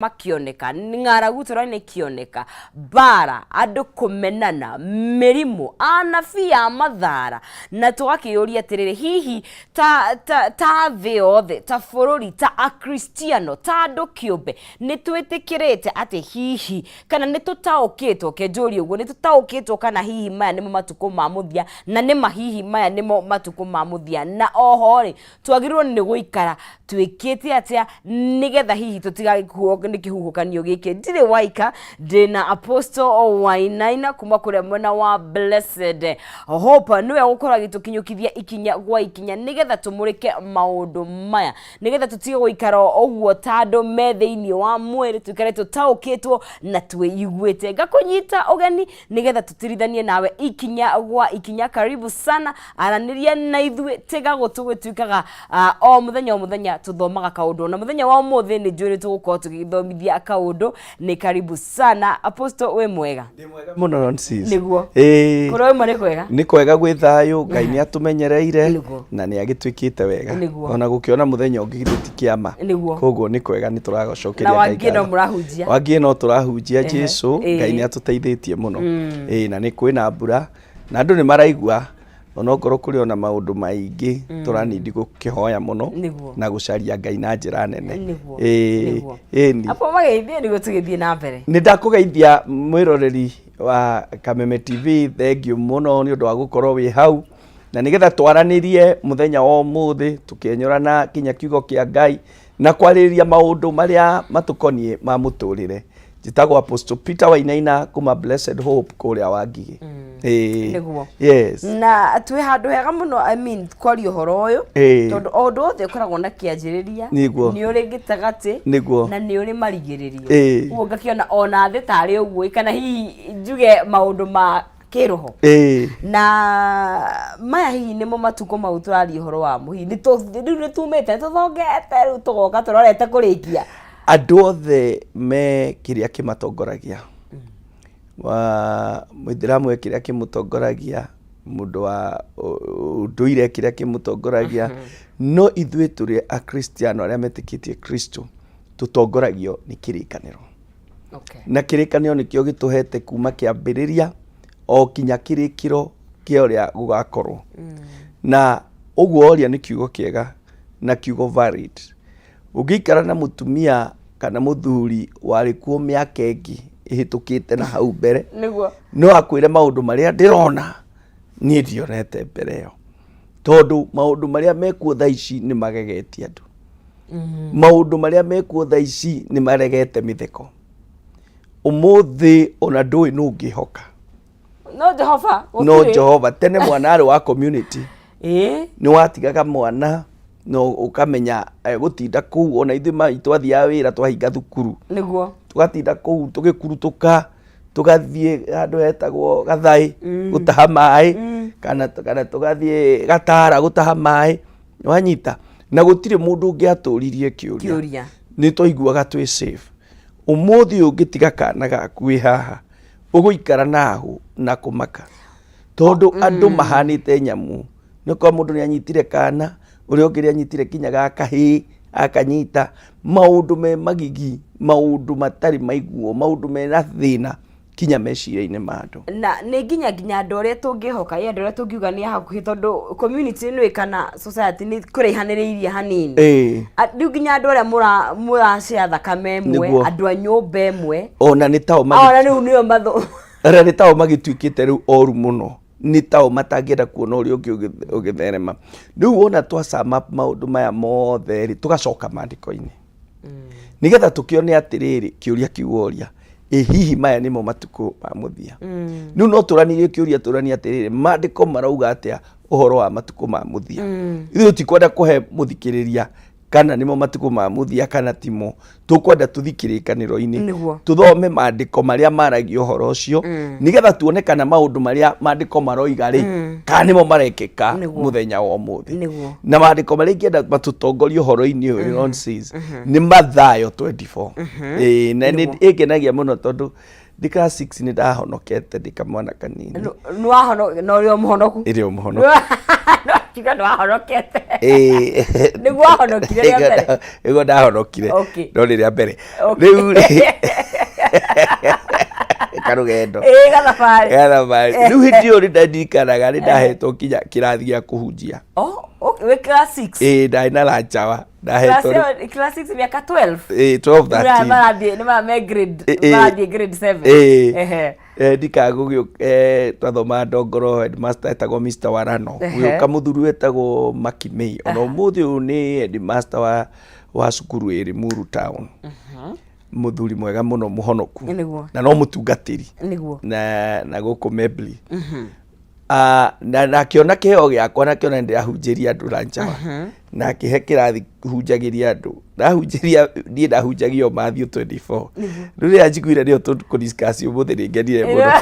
makioneka ng'aragu turane kioneka bara andu kumenana mirimu anabi ya mathara na twakiyuria atiriri hihi ta thĩ yothe ta bũrũri ta akristiano ta andu kiumbe ni twitikirite ati hihi kana ni tutaukitwo kenjuri uguo ni tutaukitwo kana hihi maya nimo matuko ma muthia na ni mahihi maya nimo matuko ma muthia na oho ri twagirwo ni guikara twikite atia nigetha hihi tutigagikuo ni kihuhukanio giki ndire waika ndina Apostle Wainaina kuma kuria mwena wa Blessed Hope niwe gukora gitukinyukithia ikinya gwa ikinya nigetha tumurike maundu maya nigetha tutige guikara oguo tando metheini wa mwiri tukare tutaukitwo na twiyiguite ngakunyita ugeni nigetha tutirithanie nawe ikinya gwa ikinya karibu sana araniria na ithwe tiga gutugwituikaga o muthenya tuthomaga kaundu na muthenya wa umuthi ni njuri tugukorwo tugithomithia kaundu ni karibu sana Apostle we mwega muno nonsense niguo kuro mwe ni kwega ni kwega gwi thayu Ngai ni atumenyereire na ni agitwikite wega ona gukiona muthenya ungi gitikiama koguo ni kwega ni turagocokeria Ngai na wangino murahunjia wangino turahunjia Jesu Ngai ni atuteithĩtie muno na ni kwina mbura na andu ni maraigua ona ngoro kuri ona maundu maingi turanindi gukihoya muno na gucaria Ngai na njira nene ni apo mageithie ni gutugithie na mbere ni ndakugeithia mwiroreri wa Kameme TV thank you muno ni undu wa gukorwo wi hau na nigetha twaranirie muthenya wa umuthi tukenyurana kinya kiugo kia Ngai na kwariria maundu maria matukonie ma muturire jitagwo Apostle Peter Wainaina kuma Blessed Hope kuria Wangigi yes na twi handu hega muno I mean kwari uhoro uyu tondu ondu othe ukoragwo na kianjiriria ni uri gitagati na ni uri marigiririo uguo ngakiona ona thi tari uguo kana hihi njuge maundu ma kiroho na maya hihi nimo matuko mau turari uhoro wa mu hihi ni tumete tuthongete riu tugoka turorete kurikia andu othe me kiria kimatongoragia wa muthiramu kiria kimutongoragia mundu wa nduire kiria kimutongoragia no ithwe turi a Kristiano aria metikitie Kristo tutongoragio ni kirikaniro na kirikaniro nikio gituhete kuma kiambiriria o kinya kirikiro kia uria gugakorwo na uguo oria ni kiugo kiega na kiugo valid ugikara na mutumia kana muthuri wari kuo miaka ingi ihitukite na hau mbere no akwire maundu maria ndirona ni ndionete mbere yo tondu maundu maria mekuo thaici ni magegetie andu maundu maria mekuo thaici ni maregete mitheko umuthi ona ndui nungihoka no Jehova tene mwana ari wa community ni watigaga mwana no ukamenya gutinda kuu ona ithu itwathia wira twahinga thukuru niguo tugatinda kuu tugikurutuka tugathie handu hetagwo gathai gutaha mai kana tugathie gatara gutaha mai wanyita na gutire mundu ungiaturirie kiuria ni twaiguaga twi safe umuthi ungitiga kana gaku haha uguikara nahu na kumaka tondu andu mahanite nyamu niko mundu ni anyitire kana uri ongiria nyitire kinya gakahi akanyita maundu me magigi maundu matari maiguo maundu me na thina kinya meciria-ini mandu na ni ginya andu aria tungihoka ya andu aria tungiuga ni hakuhi tondu community ni kana society ni kuraihaniriirie hanini riu ginya andu aria muracea thakame emwe andu a nyumba emwe ona ni tao riu nio matho ara ni tao magituikite riu oru muno ni tao matangienda kuona uri ugitherema riu wona twacama maundu maya mothe ri tugacoka mandiko-ini nigetha tukione atiriri kiuria kiuria hihi maya nimo matuko ma muthia riu no turanirie kiuria turania atiriri mandiko marauga atia uhoro wa matuko ma muthia ithu tikwenda kuhe muthikiriria kana nimo matuko ma muthia kana timo tukwenda tuthikirikaniro-ini tuthome mandiko maria maragio horo ucio nigetha tuone kana maundu maria mandiko maroiga ri kana nimo marekeka muthenya wa umuthi na mandiko maria ingenda matutongorio horo-ini uyu nonsense ni Mathayo 24 na ni igenagia muno tondu ndika 6 ni ndahonokete ndika mwana kanini no ahono no rio muhonoku irio muhonoku Kiga ndo ahorokete. Niguo ahorokire ria mbere. Niguo ndahorokire. No ria mbere. Riu karugendo. Gathabari. Riu hindi iyo ndirikanaga ni ndahetwo kinya kirathi gia kuhunjia. We class 6. Ndai na lanchawa. Class 6 miaka 12. 12 13. Ni ma grade 7. Ndikagugio twathoma Ndongoro headmaster etagwo Mr. Warano. Uyo kamuthuru etagwo Makimei. Ona umuthi uyu ni headmaster wa cukuru iri Muru Town. Muthuri mwega muno muhonoku na no mutungatiri na guku Mebli. Na kiona kiheo giakwa na kiona ndirahunjiria andu ranchawa na kihe kirathi hunjagiria andu ndahunjiria nie ndahunjagio Matthew 24 riu anjiguire nio tukudiscuss umuthi ningenire muno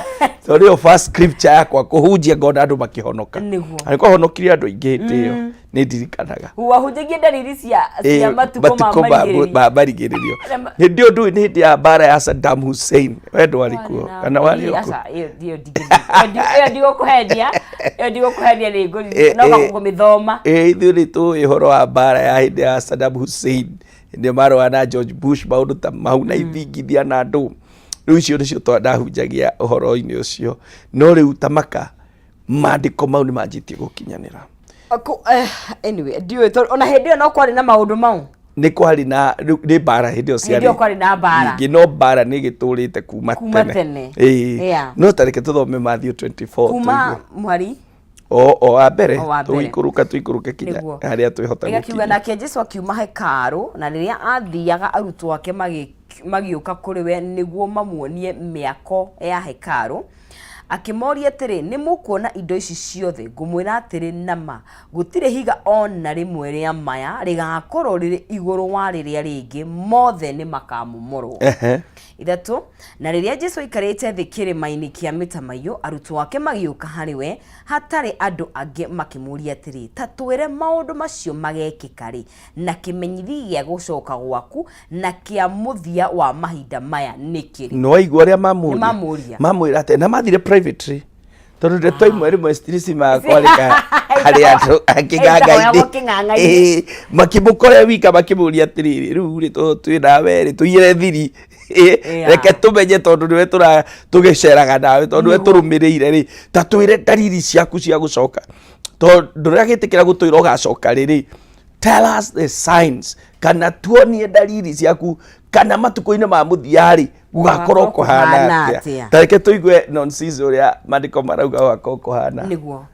so nio first scripture yakwa kuhunjia ngona andu makihonoka ariko honokire andu aingi ndio ni ndirikanaga wahunjagia ndariri cia matuko ma marigiririo ndio ndu ni hindi ya bara ya Saddam Hussein we ndwari kuo kana wari uko ndio kuhendia ni ngori no kumithoma ithu ni tu ihoro wa bara ya hindi ya Saddam Hussein ndio marwa na George Bush maundu ta mau na ithingithia na andu riu cio nicio twandahunjagia uhoro-ini ucio no riu tamaka mandiko mau ni manjitie gukinyanira. Anyway, ona hindi no kwari na maundu mau ni kwari na ni bara hindi o ciari ndio kwari na bara ngino bara ni giturite kuma tene no tareke tuthome Matthew 24 kuma mwari o abere tuikuruke kinya haria twihota gukinya nake Jesu akiuma hekaru na riria athiaga arutwo ake magiuka kuri we niguo mamuonie miako ya hekaru akimoria atiri ni mukuona indo ici ciothe ngumwira atiri nama gutire higa ona rimwe ria maya rigakorwo riri iguru wa riria ringi mothe ni makamumorwo. Ithatu na riria Jesu ikarite thi kirima-ini kia Mitamaio arutwo ake magiuka hariwe hatari andu angi makimuria atiri ta twire maundu macio magekika ri na kimenyithi gia gucoka gwaku na kia muthia wa mahinda maya nikiri no igwa ria mamwira ati na mathire privately tondu nde toimwe rimwe stress makwarika hari andu aking'ang'a-ini makimukore wika makimuria atiriri riu ri twina weri tuyire thiri reke tumenye tondu niwe tugiceraga nawe tondu we turumirire ri ta twire ndariri ciaku cia gucoka tondu ria gitikira gutwira ugacoka riri tell us the signs kana tuonie ndariri ciaku kana matuko-ini ma muthiari gugakorwo kuhana atia tareke tuigue nonsense uria mandiko marauga gugakorwo kuhana niguo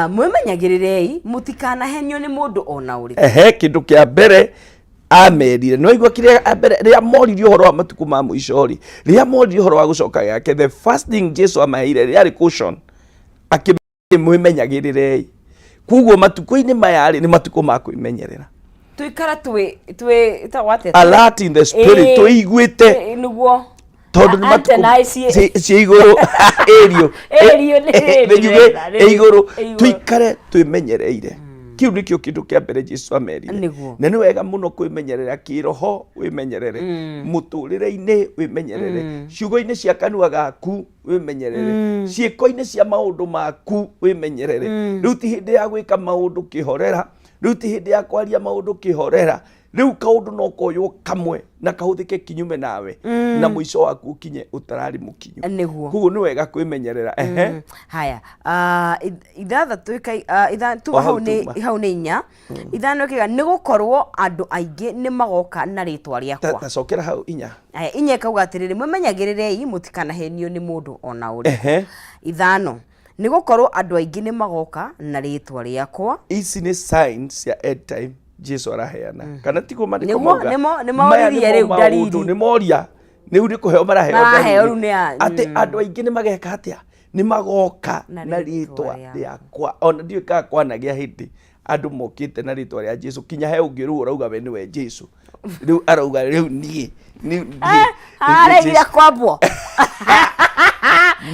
mwimenyagĩrĩrei mutikanahenio ni mundu ona uri kindu kia mbere amerire no igwa kiria mbere ria moririo uhoro wa matuko ma muico ri ria moririo uhoro wa gucoka yake the first thing Jesus amaire ria caution akimwimenyagĩrĩrei kuguo matuko-ini maya ri ni matuko ma kwimenyerera tuikara twi tawate alert in the spirit tuiguite niguo tondu ni matuko cia iguru erio iguru tuikare twimenyereire kiu nikio kindu kia mbere Jesu amerire na ni wega muno kwimenyerera kiroho wimenyerere muturire-ini wimenyerere ciugo-ini cia kanua gaku wimenyerere ciiko-ini cia maundu maku wimenyerere riu ti hindi ya gwika maundu kihorera riu ti hindi ya kwaria maundu kihorera riu kaundu no koywo kamwe na kahuthike kinyume nawe na muico waku kinye utarari mukinyu kuguo ni wega kwimenyerera haya ithathatu ithathu hau ni inya ithano kiga ni gukorwo andu aingi ni magoka na ritwa riakwa tacokera hau inya inya kauga atiriri mwimenyagĩrĩrei mutikanahenio ni mundu ona uri ithano ni gukorwo andu aingi ni magoka na ritwa riakwa ici ni signs ya end time Jesu araheana kana tiko mandiko moga ni mauririe riu ndariri ni moria ni uri kuheo maraheo ati andu aingi ni mageka atia ni magoka na ritwa riakwa ona ndiwe ka kwanagia hindi andu mokite na ritwa ria Jesu kinya he ungi ru urauga we niwe Jesu riu arauga riu ni aregira kwambwo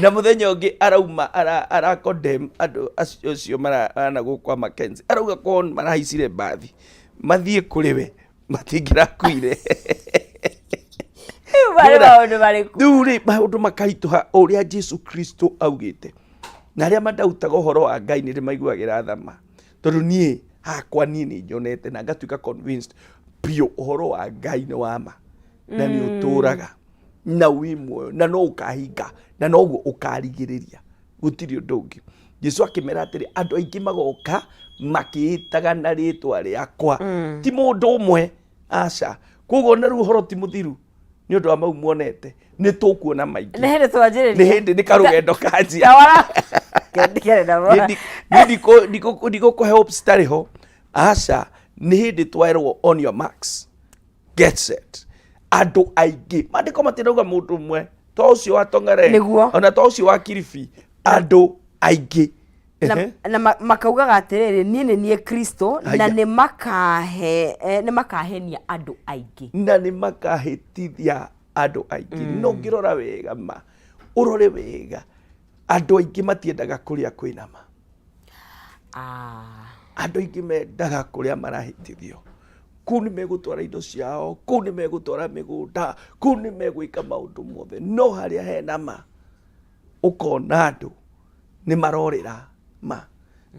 na muthenya ungi arauma ara condemn andu acio marana gukwa Mackenzie arauga kon marahaicire bathi mathie kuriwe matingira kuire maundu makarituha uria Jesu Kristo augite na arĩa mandautaga ũhoro wa Ngai nĩ maiguagĩra thama tondũ niĩ hakwa niĩ nĩ njonete na ngatuĩka convinced biũ ũhoro wa Ngai nĩ wama na nĩ ũtũraga na wĩ muoyo na no ũkahinga na noguo ũkarigĩrĩria gũtirĩ ũndũ ũngĩ. Jesu akĩmera atĩrĩ andũ aingĩ magoka makĩĩtaga na rĩĩtwa rĩakwa ti mũndũ ũmwe aca. Koguo na rĩu ũhoro ti mũthiru nĩ ũndũ wa mau muonete nĩ tũkuona maingĩ nĩ hĩndĩ twanjĩrĩria nĩ hĩndĩ nĩ karũgendo kanjia ndigũkũhe hopes citarĩ ho aca. Nĩ hĩndĩ twerwo on your marks get set. Andũ aingĩ mandĩko matirauga mũndũ ũmwe to ũcio wa Tong'are ona to ũcio wa Kilifi, andũ aingĩ na makaugaga atĩrĩrĩ niĩ nĩ niĩ Kristo na nĩ makahenia andũ aingĩ na nĩ makahĩtithia andũ aingĩ. No ngĩrora wega ma ũrore wega andũ aingĩ matiendaga kũrĩa kwĩna ma. Andũ aingĩ mendaga kũrĩa marahĩtithio. Kũu nĩ megũtwara indo ciao, kũu nĩ megũtwara mĩgũnda, kũu nĩ megwĩka maũndũ mothe. No harĩa hena ma ũkona andũ nĩ marorĩra ma.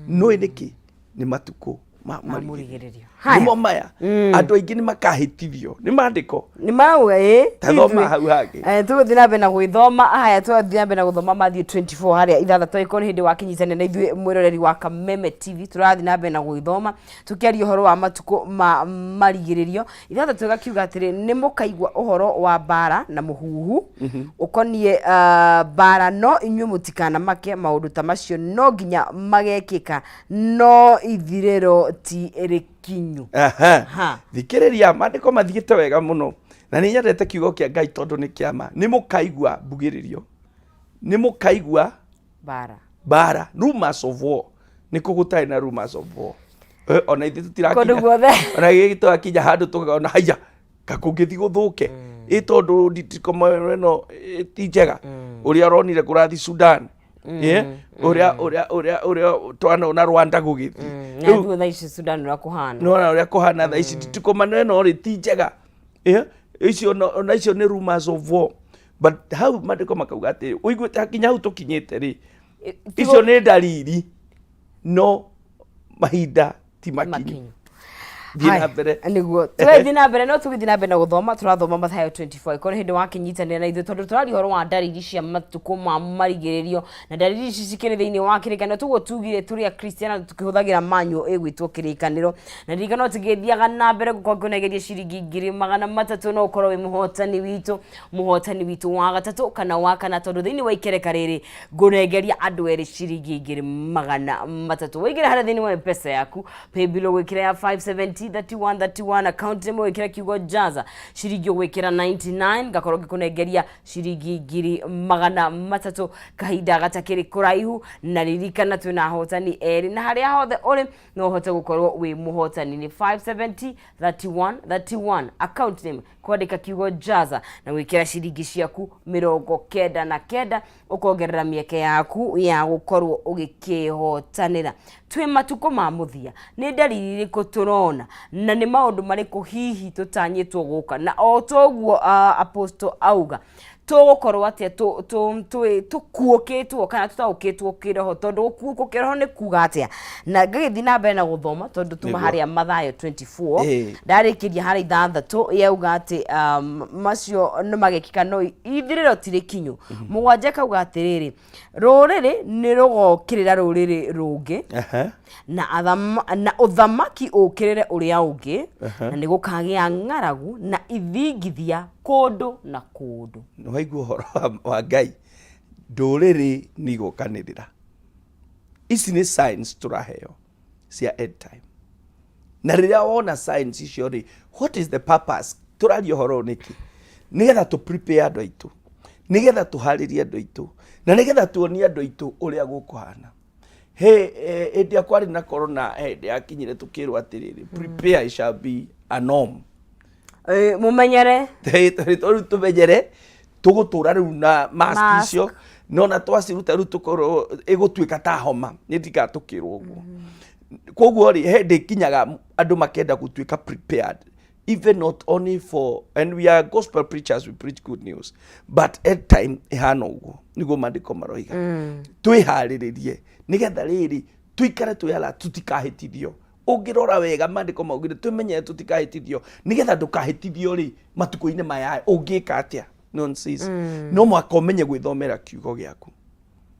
Nũĩ nĩkĩ? Nĩ matukũ ma mũrigĩrĩrio. Nĩmo maya andũ aingĩ nĩ makahĩtithio nĩ maandĩko nĩ marauga tathoma hau hangĩ tũgũthiĩ na mbere na gwĩthoma. Haya tũgathiĩ na mbere na gũthoma Matthew 24 harĩa ithathatũ ĩkorwo nĩ hĩndĩ wa kĩnyitanĩra na ithuĩ mwĩroreri wa Kameme TV tũrathiĩ na mbere na gwĩthoma tũkĩaria ũhoro wa matukũ ma marigĩrĩrio. Ithathatũ ĩgakiuga atĩrĩ nĩ mũkaigua ũhoro wa mbara na mũhuhu ũkoniĩ mbara no inyuĩ mũtikanamake maũndũ ta macio no nginya magekĩka no ithirĩro ti kinyu. Thikĩrĩria mandĩko mathiĩte wega mũno na nĩ nyendete kiugo kĩa Ngai tondũ nĩ kĩama. Nĩ mũkaigua mbugĩrĩrio, nĩ mũkaigua bara rumors of war. Nĩ kũgũtarĩ na rumors of war. Ona ithuĩ tũtirakinya ona gĩgĩtũ akinya handũ tũkaona haiya kakũngĩthi gũthũke tondũ nditikomo ĩno ti njega ũrĩa aronire kũrathi Sudan ũrĩa twana na Rwanda gũgĩthiĩ rĩu thaa ici Sudan ũrĩa kũhana no ũrĩa kũhana thaa ici nditikomanĩra ĩno rĩ ti njega icio nĩ rumors of war. But hau mandĩko makauga atĩrĩ ũiguĩte hakinya hau tũkinyĩte rĩ icio nĩ ndariri no mahinda ti makinyu. Nĩguo tũgĩthiĩ na mbere no tũgĩthiĩ na mbere na gũthoma tũrathoma Mathayo 24 ĩkorwo hĩndĩ wa kĩnyitanĩra na ithuĩ tondũ tũraria ũhoro wa ndariri cia matukũ ma marigĩrĩrio na ndariri ici cikĩrĩ thĩinĩ wa kĩrĩkanĩro. Tũguo tugire tũrĩ Akristiano tũkĩhũthagĩra manyo ĩgwĩtwo kĩrĩkanĩro na ririkana tũgĩthiaga na mbere gũkorwo ngĩonegeria ciringi 300 no ũkorwo wĩ mũhotani witũ wa gatatũ kana wa kana tondũ thĩinĩ wa ikereka rĩrĩ ngũnengeria andũ erĩ ciringi 300. Waigĩra harĩa thĩinĩ wa M-Pesa yaku paybill gwĩkĩra ya 570 31 account nĩmwe wĩkĩra kiugo jaza ciringi gwĩkĩra 99 gakorwo ngĩkũnengeria ciringi 300 kahinda gatakĩrĩ kũraihu. Na ririkana twĩna ahotani erĩ na harĩa hothe ũrĩ no ũhote gũkorwo wĩ mũhotani. Nĩ 570 31 account name kwandĩka kiugo jaza na gwĩkĩra ciringi ciaku 99 ũkongerera mĩeke yaku ya gũkorwo ũgĩkĩhotanĩra. Twĩ matukũ ma mũthia nĩ ndariri irĩkũ tũrona na nĩ maũndũ marĩkũ hihi tũtanyĩtwo gũka na o toguo apostle auga tũgũkorwo atĩa tũkuũkĩtwo kana tũtaũkĩtwo kĩroho tondũ gũkuũkwo kĩroho nĩ kuga atĩa. Na ngagĩthiĩ na mbere na gũthoma tondũ tuma harĩa Mathayo 24 ndarĩkĩria harĩa ithathatũ yauga atĩ macio nĩ magekĩka no ithirĩro ti rĩkinyu. Mũgwanja kauga atĩrĩrĩ rũrĩrĩ nĩ rũgokĩrĩra rũrĩrĩ rũngĩ na ũthamaki ũkĩrĩre ũrĩa ũngĩ na nĩ gũkagĩa ng'aragu na ithingithia kũndũ na kũndũ. Nĩ waigua ũhoro wa Ngai ndũrĩrĩ nĩ igũkanĩrĩra. Ici nĩ signs tũraheo cia end time na rĩrĩa wona signs icio rĩ what is the purpose? Tũraria ũhoro nĩkĩ? Nĩgetha tũ prepare andũ aitũ, nĩgetha tũharĩrie andũ aitũ na nĩgetha tuonie andũ aitũ ũrĩa gũkũhana. Hĩndĩ kwarĩ na corona hĩndĩ yakinyire tũkĩrwo atĩrĩrĩ prepare shall be a norm. Mũmenyere tũmenyere tũgũtũra rĩu na mask icio no na twaciruta rĩu tũkorwo ĩgũtuĩka ta homa nĩ ndigatũkĩrwo ũguo. Koguo rĩ hĩndĩ kinyaga andũ makenda gũtuĩka prepared even not only for, and we are gospel preachers, we preach good news, but at time ihana uguo niguo mandiko maroiga twihariririe nigetha riri tuikare tuyala tutikahitithio. Ungirora wega mandiko maugire twimenye tutikahitithio nigetha ndukahitithio ri matuko-ini maya ungika atia nonsense. No mwaka umenye gwithomera kiugo giaku,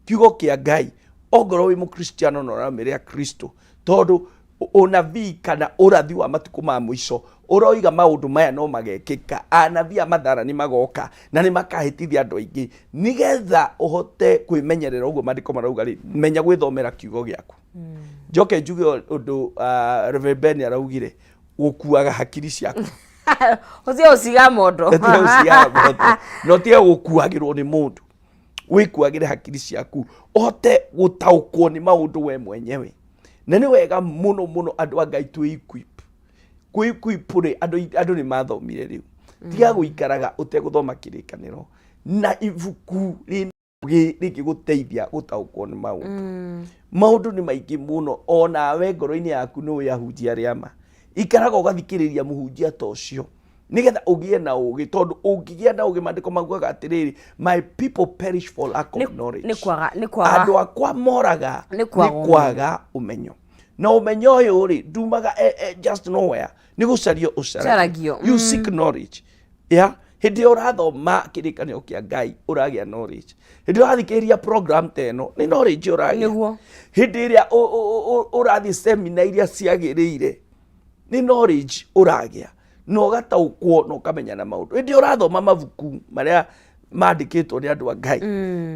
kiugo kia Ngai ongorwo wi mukristiano no rameria Kristo, tondu onabii kana urathi wa matuko ma mwisho uroiga maundu maya no magekika. Anabii a mathara ni magoka na ni makahitithia andu aingi nigetha uhote kwimenyerera uguo mandiko marauga ri menya gwithomera kiugo giaku. Njoke njuge undu Reverend Ben araugire gukuaga hakiri ciaku Ozia usiga mondo no tie gukuagirwo ni mundu, wikuagire hakiri ciaku uhote gutaukwo ni maundu we mwenyewe. Na ni wega muno muno andu a Ngai twi equip ri andu ni mathomire riu tiga guikaraga uteguthoma kirikaniro na ibuku rikiguteithia gutaukwo ni maundu. Maundu ni maingi muno, ona we ngoro-ini yaku ni uyahunjia riama ikaraga ugathikiriria muhunjia ta ucio nigetha ugie na ugi, tondu ungigia na ugi mandiko maguaga atiriri my people perish for lack of knowledge. Ni kwaga andu akwa moraga ni kwaga umenyo. Na umenyo uyu ri ndumaga just nowhere ni gucario ucaragio. You seek knowledge, yeah. Hindi urathoma kirikanio kia Ngai uragia knowledge. Hindi urathikiriria program teno ni knowledge uragia. Niguo hindi iria urathi seminar iria ciagirire ni knowledge uragia, no gataukwo no kamenya na maundu. Hindi urathoma mabuku maria mandikitwo ni andu a Ngai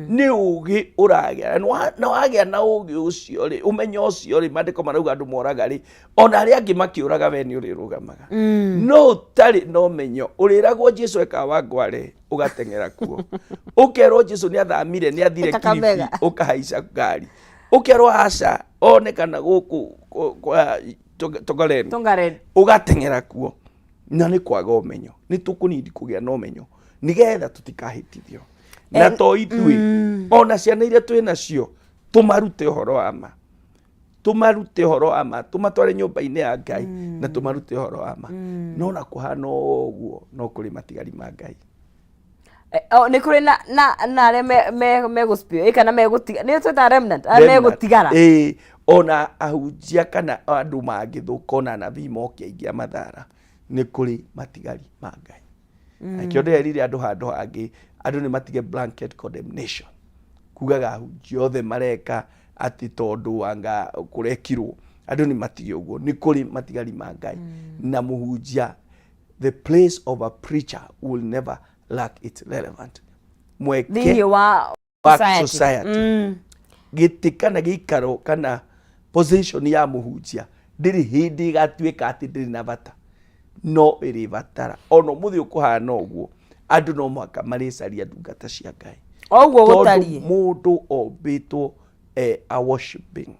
ni ugi uragia, na wagia na ugi ucio ri umenyo ucio ri mandiko marauga andu moraga ri ona aria angi makiuraga we ni urirugamaga. No tari no menyo uriragwo Jesu eka wangware ugatengera kuo. Ukerwo Jesu ni athamire ni athire Kilifi ukahaica ngari. Ukerwo aca onekana guku kwa Tongareni ugatengera kuo. Na ni kwaga umenyo, ni tukunidi kugia no menyo nigetha tutikahitithio. Na to ithui ona ciana iria twi nacio tumarute uhoro wa ma, tumarute uhoro wa ma, tumatware nyumba-ini ya Ngai na tumarute uhoro wa ma. No na kuhana uguo no kuri matigari ma Ngai. Ni kuri na aria me guspio kana me gutiga ni tweta remnant me gutigara ona ahunjia kana andu mangithuka ona nabii moke aingi mathara ni kuri matigari ma Ngai. Akio ndirerire andu handu hangi andu ni matige blanket condemnation kugaga ahunjia othe mareka ati tondu wanga kurekirwo. Andu ni matige uguo, ni kuri matigari ma Ngai. Na muhunjia, the place of a preacher will never lack its relevant. Mweke wa society. Giti kana gikaro kana position ya muhunjia ndiri hindi gatuika ati ndiri na bata, no iri batara ono muthi ukuhana uguo andu no mwaka maricaria ndungata cia Ngai oguo gutari mundu ombitwo a worshiping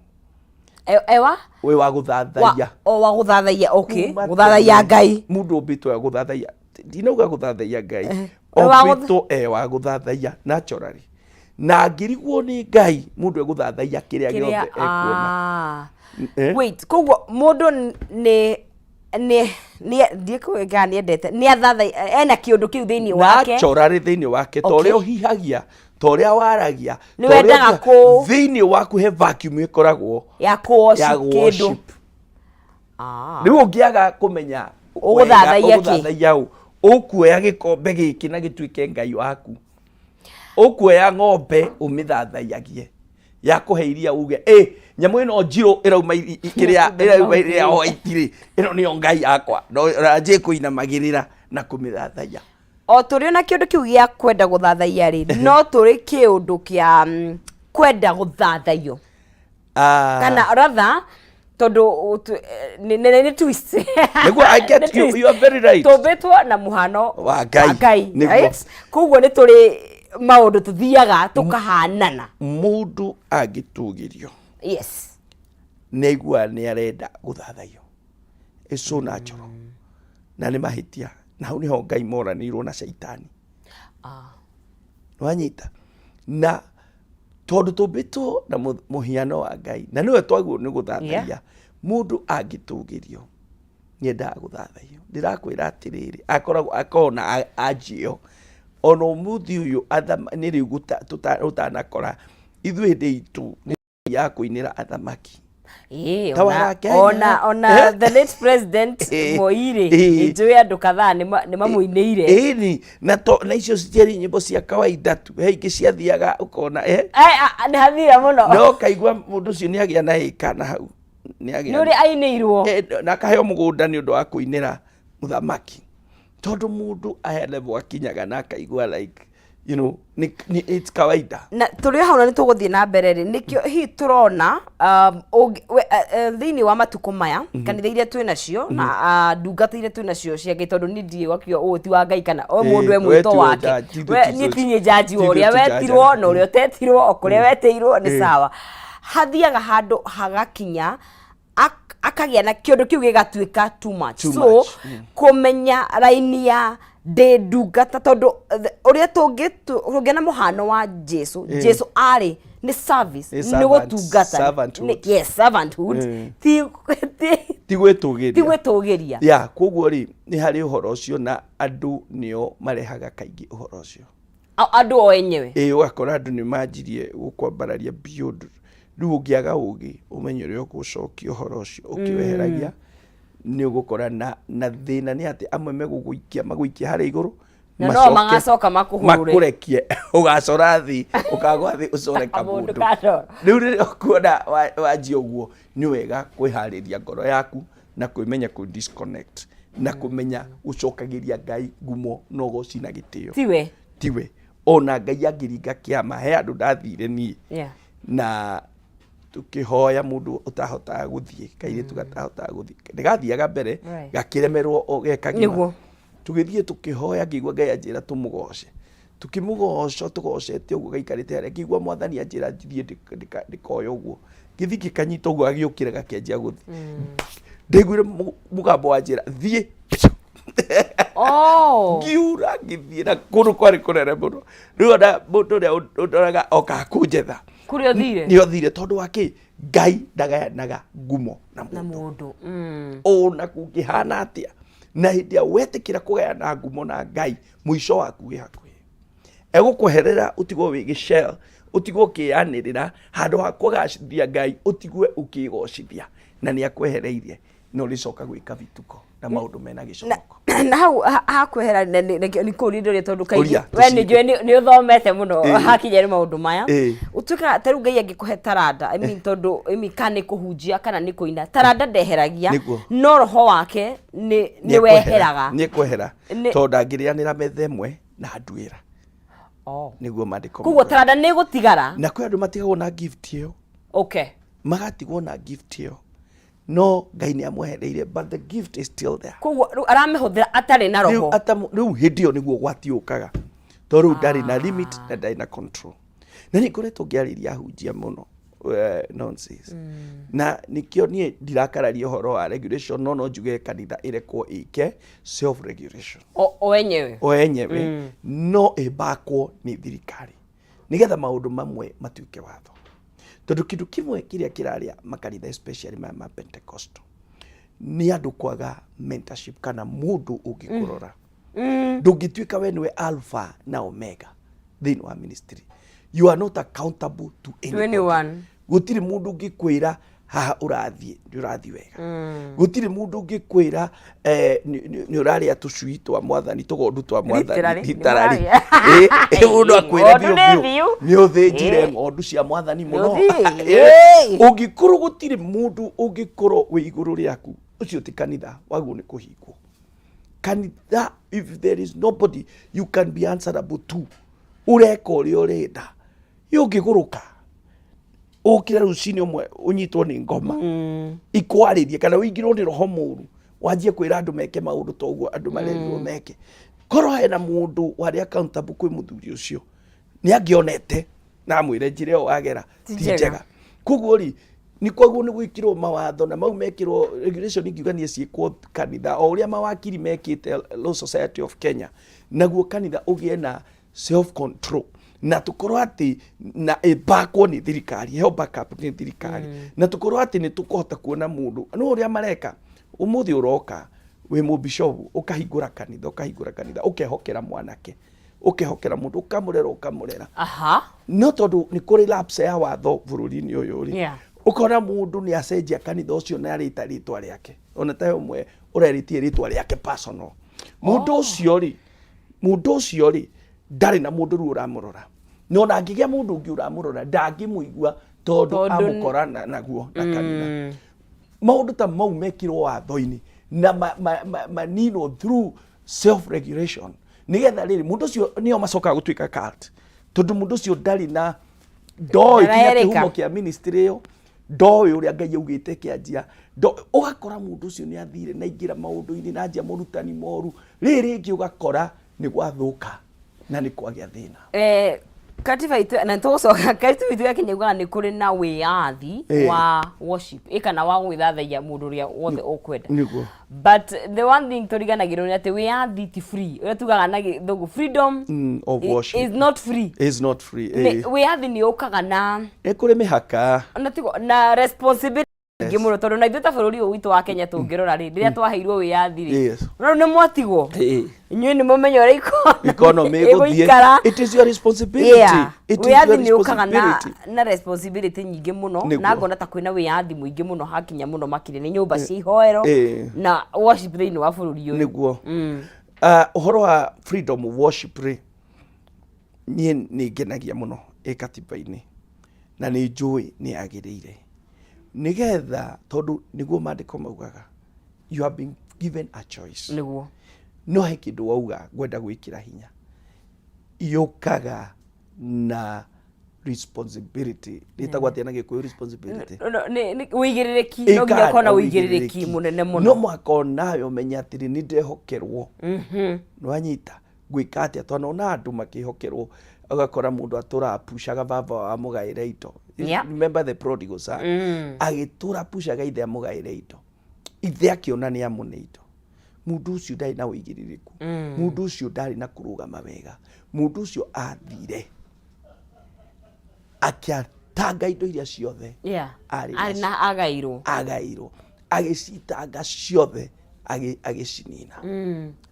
ewa we wa guthathaiya wa guthathaiya. Okay, guthathaiya Ngai mundu ombitwo wa guthathaiya, ndinauga guthathaiya Ngai, ombitwo wa guthathaiya naturally. Na ngirigwo ni Ngai mundu eguthathaiya kiria giothe ekuona. Wait, koguo mundu ni ndikuga ni endete ni athathaiya ena kiundu kiu thiini wake naturally thiini wake to ria uhihagia to ria waragia ni wendaga ku thiini waku he vacuum ikoragwo ya worship. Ni ungiaga kumenya uguthathaiya u ukuoya gikombe giki na gituike Ngai waku, ukuoya ng'ombe umithathaiyagie ya kuheiria uge nyamu ino njiro irauma ikiria irauma hoitiri ino ni Ngai yakwa no raje kuinamagirira na kumithathaiya. O turi na kiundu kiu gia kwenda guthathaiya ri no turi kiundu kia kwenda guthathaiyo kana rather tondu ni twist. I get you, you are very right. Tobetwo na muhano wa Ngai, right? Koguo ni turi maundu tuthiaga tukahanana. Mundu agitugirio yes neigua ni arenda guthathaiyo, it's so natural. Na ni mahitia na hau niho Ngai moranirwo na Shaitani. Wanyita na tondu tubitwo na muhiano wa Ngai na niwe twaguo ni guthathaiya. Mundu agitugirio nyendaga gũthathaiyo ndĩrakwĩra atĩrĩrĩ akona anjio ona ũmũthĩ ũyũ nĩ rĩu ũtanakora ithuĩ hĩndĩ itũ ya kũinĩra athamaki ona the late president Moire ĩnjũĩ andũ kadhaa nĩ mamũinĩire na icio ciarĩ nyĩmbo cia kawaida tu he ingĩ ciathiaga ũkona nĩ hathira mũno no kaigua mũndũ ũcio nĩ agĩa na hĩka na hau nĩ ũrĩa ainĩirwo na akaheo mũgũnda nĩ ũndũ wa kũinĩra mũthamaki tondũ mũndũ level akinyaga na akaigua like you know it's kawaida na tũrĩ hau na nĩ tũgũthiĩ na mbere nĩkĩo hihi tũrona thĩinĩ wa matukũ maya kanitha iria twĩ nacio na ndungata iria twĩ nacio ciake tondũ nĩ ndiĩ wakio ũũ ti wa Ngai kana o mũndũ mwĩto wake niĩ tinye jaji ũrĩa wetirwo na ũrĩa ũtetirwo o kũrĩa wetĩirwo nĩ sawa hathiaga handũ hagakinya akagĩa na kĩndũ kĩu gĩgatuĩka too much so kũmenya raini ya ndungata tondũ ũrĩa tũngĩ na mũhano wa Jesu arĩ nĩ service nĩ gũtungata yes servanthood ti gwĩtũgĩria ya koguo rĩ nĩ harĩ ũhoro ũcio na andũ nĩo marehaga kaingĩ ũhoro ũcio andũ o enyewe ũgakora andũ nĩ manjirie gũkwambararia beyond rĩu ũngĩaga ũgĩ ũmenye ũrĩa ũgũcokia ũhoro ũcio ũkĩweheragia nĩ ũgũkora na thĩna nĩ atĩ amwe magũikia harĩa igũrũ no magacoka makũrekie ũgacora thĩ ũkagwa thĩ ũcore kamũndũ rĩu rĩrĩa ũkuona wanjia ũguo nĩ wega kwĩharĩria ngoro yaku na kwĩmenya disconnect na kũmenya gũcokagĩria Ngai ngumo no gũcina gĩtĩo tiwe ona Ngai angĩringa kĩama he andũ ndathire niĩ na tukihoya mundu utahotaga guthie kaire tukatahotaga guthie ndigathiaga mbere gakiremerwo ogekagima tugithie tukihoya ngigwa Ngai anjira tumugoce tukimugoca tugocete uguo gaikarite hare ngigwa mwathani anjira njithie ndikoyo uguo githiki kanyita uguo agiukire gakenjia guthie ndigwire mugambo wanjira thie giura githie na kuru kwari kurere muno riu ona mundu ria undoraga okakunjetha kurio thire nio thire tondu waki Ngai ndagayanaga ngumo na mundu ona kungihana atia na hindi ya wetikira kugayana ngumo na Ngai muico waku wi hakuhi egukuherera utigwo wi gicel utigwo kianirira handu ha kugacithia Ngai utigwe ukigocithia na ni akwehereirie no ricoka gwika vituko na maundu mena gicoko na hau hakwehera ni kurindoria tondu kaigi we ni njwe ni uthomete muno hakinya ni maundu maya utuika taru Ngai angikuhe taranda I mean tondu kane kuhunjia kana ni kuina taranda ndeheragia no roho wake ni weheraga ni kwehera tondu angirianira metha imwe na nduira niguo mandiko kuguo taranda ni gutigara na kwi andu matigagwo na gift iyo magatigwo na gift iyo no Ngai ni amwehereire but the gift is still there kuguo aramehũthĩra atari na roho riu hindi yo niguo gwatiũkaga tondu ndari na limit na ndari na control na ni ngoretwo ngiarĩria hunjia muno nonsense na nikio nie ndirakararia ũhoro wa regulation no njuge kanitha irekwo ike self regulation o enyewe no ibakwo ni thirikari nigetha maundu mamwe matuike watho tondu kindu kimwe kiria kiraria makanitha especially ma Pentecostal ni andu kwaga mentorship kana mundu ungikurora ndungituika we niwe alpha na omega thini wa ministry you are not accountable to anyone gutiri mundu ungikwira haha urathie ndurathi wega gutiri mundu ungikwira ni uraria tucui twa mwathani tugondu twa mwathani hitarari mundu akwira bio ni uthinjire ngondu cia mwathani muno ungikuru gutiri mundu ungikoro wi iguru riaku ucio ti kanitha waguo ni kuhingwo kanitha if there is nobody you can be answerable to ureka uria urenda yungiguruka ukira rucini umwe unyitwo ni ngoma ikwaririe kana wingirwo ni roho muru wanjie kwira andu meke maundu toguo andu marerirwo meke korwo hena mundu wari accountable kwi muthuri ucio ni angionete na mwire njire o wagera ti njega kuguo ri ni kwaguo ni gwikirwo mawatho na mau mekirwo regulation ingiuganie ciikwo kanitha o uria mawakiri mekite Law Society of Kenya naguo kanitha ugie na self control na tukorwo ati na ibakwo ni thirikari he backup ni thirikari na tukorwo ati ni tukuhota kuona mundu no uria mareka umuthi uroka we mubishopu ukahingura kanitha ukehokera mwanake ukehokera mundu ukamurera aha no tondu ni kuri lapse ya watho bururi-ini uyu ri ukona mundu ni acenjia kanitha ucio na arita ritwa riake ona ta umwe ureritie ritwa riake personal mundu ucio ri ndari na mundu ru uramurora no na ngigia mundu ungi uramurora ndangimuigua tondu amukora naguo na kanitha maundu ta mau mekirwo watho-ini na manino through self regulation nigetha riri mundu ucio nio macoka gutuika cult tondu mundu ucio ndari na ndoi kinya kihumo kia ministry yo ndoi uria Ngai augite kianjia ugakora mundu ucio ni athire na ingira maundu-ini na njia murutani moru riri ingi ugakora ni gwathuka na ni kwagia thina katiba itu na tucoka katiba itu yake nyuga ni kuri na wiathi wa worship ikana wa gwithathaia mundu ria wothe ukwenda but the one thing turiganagirwo ni ati wiathi ti free uria tugaga na githungu freedom of worship is not free wiathi ni ukaga na kuri mihaka na responsibility ngimuno tondu na ithuĩ ta bũrũri ũyũ witũ wa Kenya tũngĩrora rĩ rĩrĩa twaheirwo wĩyathi rĩ no nĩ mwatigwo inyuĩ nĩ mũmenyo ũrĩa economy ĩgũthiĩ it is your responsibility wĩyathi nĩ ũkaga na responsibility nyingĩ mũno na ngona ta kwĩna wĩyathi mũingĩ mũno hakinya mũno makĩria nĩ nyũmba cia ihoero na worship thĩinĩ wa bũrũri ũyũ nĩguo ũhoro wa freedom of worship rĩ niĩ nĩ ngenagia mũno katiba-inĩ na nĩ njũĩ nĩ yagĩrĩire nigetha tondu niguo mandiko maugaga you have been given a choice niguo no he kindu wauga gwenda gwikira hinya yukaga na responsibility nitagwo atia na gikuyu responsibility ni uigiririki no nginya kona uigiririki munene muno no mwako nayo menya atiri ni ndehokerwo nwanyita gwika atia twana andu makihokerwo agakora mundu atura pushaga baba wa mugaire ito remember the prodigal son agitura pushaga ithe mugaire ito ithe akiona ni amune ito mundu ucio ndari na uigiririku mundu ucio ndari na kurugama wega mundu ucio athire akiatanga indo iria ciothe ari na agairwo agicitanga ciothe agicinina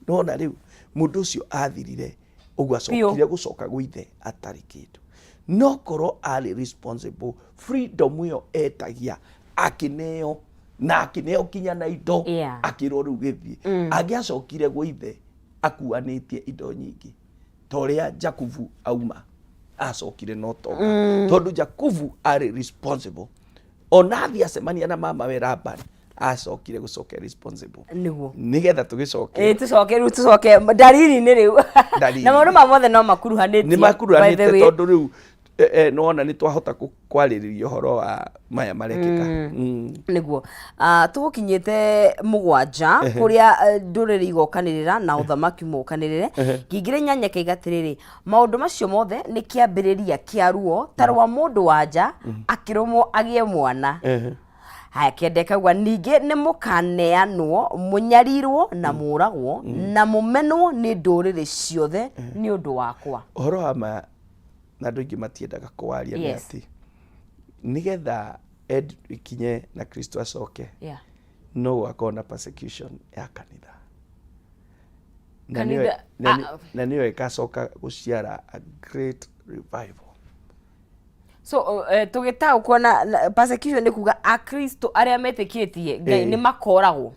nona riu mundu ucio athirire uguo acokire gucoka gwithe atari kindu no korwo ari responsible freedom iyo etagia akineo kinya na indo akirwo riu githii angiacokire gwithe akuanitie indo nyingi toria Jakubu auma acokire no toka tondu Jakubu ari responsible onathi acemania na mama we Laban acokire gucoke responsible niguo nigetha tugicoke tucoke dalili ni riu na maundu ma mothe no makuruhanitie ni makuruhanitie tondu riu nona ni twahota kwaririria uhoro wa maya marekeka niguo tugukinyite mugwanja kuria nduriri igokanirira na uthamaki mukanirire ngingire nyanya kaigatiriri maundu macio mothe ni kiambiriria kia ruo tarwa mundu wanja akirumwo agie mwana haya kiendekagwa ningi ni mukaneanwo munyarirwo na muragwo na mumenwo ni nduriri ciothe ni undu wakwa uhoro wa ma na ndu ingi matiendaga kwaria ni ati nigetha ikinye na Kristo acoke no gwakona persecution ya kanitha na niyo ikacoka guciara a great revival so tugitau kuona persecution ni kuga a Kristo aria metikitie Ngai ni makoragwo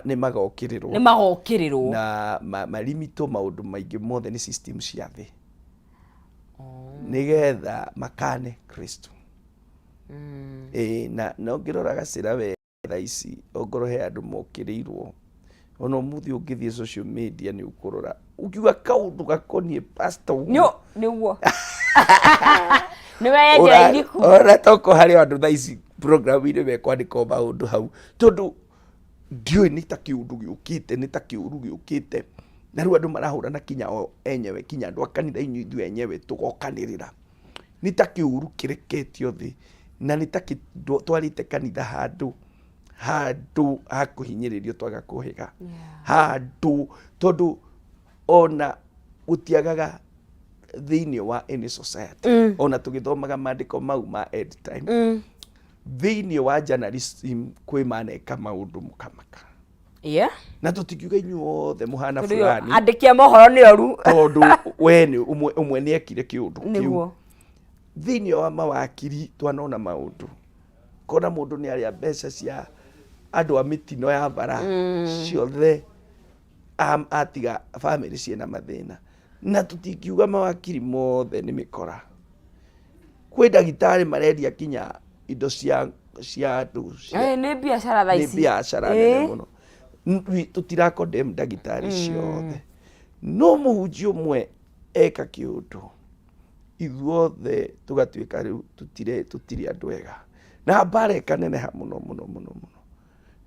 ni magokirirwo na malimito maundu maingi mothe ni system cia thi nigetha makane Kristo na no ngirora gacira we thaa ici ongorohe andu mokirirwo ono muthi ungithie social media ni ukurora ukiuga kaundu gakonie pastor niguo niwe yenjera iriku ora toko hari andu thaa ici program ine mekwandika maundu hau tondu ndioi ni ta kiundu giukite ni ta kiuru giukite na riu andu marahura na kinya o enyewe kinya andu akanitha inyu ithu enyewe tugokanirira ni ta kiuru kireketio thi na ni ta twarite kanitha handu hakuhinyiririo twaga kuhiga handu tondu ona gutiagaga thiini wa any society ona tugithomaga mandiko mau ma end time thĩinĩ wa journalism kwĩ maneka maũndũ mũkamaka. Yeah. Na tũtikiuga inyuothe mũhana fulani. Andĩkia mohoro nĩ oru. Tondũ we nĩ ũmwe nĩ ekire kĩũndũ kĩu. Nĩguo. Thĩinĩ wa mawakiri twanona maũndũ. Kona mũndũ nĩ arĩa mbeca cia andũ a mĩtino ya bara ciothe atiga family ciena mathĩna. Na tũtikiuga mawakiri mothe nĩ mĩkora. Kwĩ ndagĩtarĩ marendia kinya indo cia andũ. Nĩ biacara tha ici. Nĩ biacara nene mũno. Tutira condemn ndagĩtarĩ ciothe. No mũhunjia ũmwe eka kĩũndũ. Ithuothe tũgatuĩka rĩu tũtirĩ andũ ega. Na mbara ĩkaneneha mũno.